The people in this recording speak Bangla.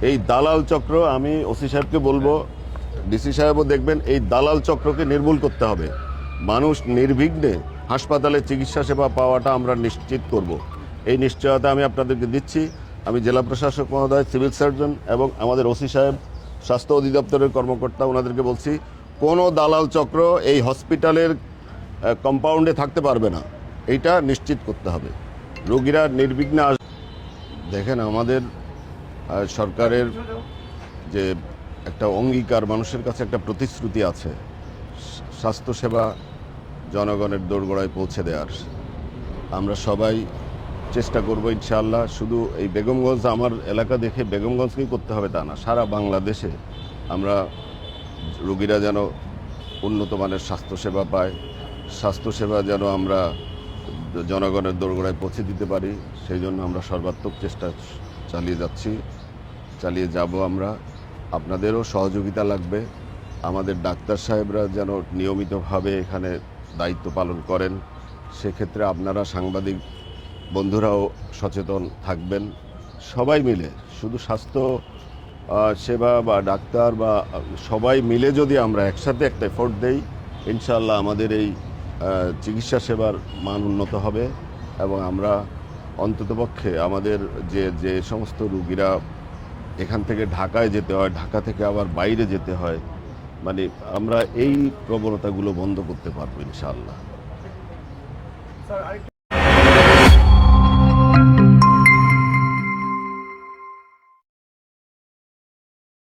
এই দালাল চক্র, আমি ওসি সাহেবকে বলবো, ডিসি সাহেবও দেখবেন, এই দালাল চক্রকে নির্মূল করতে হবে। মানুষ নির্বিঘ্নে হাসপাতালে চিকিৎসা সেবা পাওয়াটা আমরা নিশ্চিত করব। এই নিশ্চয়তা আমি আপনাদেরকে দিচ্ছি। আমি জেলা প্রশাসক মহোদয়, সিভিল সার্জন এবং আমাদের ওসি সাহেব, স্বাস্থ্য অধিদপ্তরের কর্মকর্তা, ওনাদেরকে বলছি কোনো দালাল চক্র এই হসপিটালের কম্পাউন্ডে থাকতে পারবে না, এইটা নিশ্চিত করতে হবে। রোগীরা নির্বিঘ্নে দেখেন, আমাদের সরকারের যে একটা অঙ্গীকার, মানুষের কাছে একটা প্রতিশ্রুতি আছে স্বাস্থ্যসেবা জনগণের দোরগোড়ায় পৌঁছে দেওয়ার। আমরা সবাই চেষ্টা করব ইনশাআল্লাহ। শুধু এই বেগমগঞ্জ আমার এলাকা দেখে বেগমগঞ্জকেই করতে হবে তা না, সারা বাংলাদেশে আমরা রোগীরা যেন উন্নত মানের স্বাস্থ্যসেবা পায়, স্বাস্থ্যসেবা যেন আমরা জনগণের দোরগোড়ায় পৌঁছে দিতে পারি, সেই জন্য আমরা সর্বাত্মক চেষ্টা চালিয়ে যাব। আমরা আপনাদেরও সহযোগিতা লাগবে। আমাদের ডাক্তার সাহেবরা যেন নিয়মিতভাবে এখানে দায়িত্ব পালন করেন, সেক্ষেত্রে আপনারা সাংবাদিক বন্ধুরাও সচেতন থাকবেন। সবাই মিলে, শুধু স্বাস্থ্য সেবা বা ডাক্তার বা সবাই মিলে যদি আমরা একসাথে একটা এফোর্ট দেই, ইনশাআল্লাহ আমাদের এই চিকিৎসা সেবার মান উন্নত হবে এবং আমরা অন্ততপক্ষে আমাদের যে সমস্ত রুগীরা এখান থেকে ঢাকায় যেতে হয়, ঢাকা থেকে আবার বাইরে যেতে হয়, মানে আমরা এই প্রবণতাগুলো বন্ধ করতে পারবো ইনশাআল্লাহ।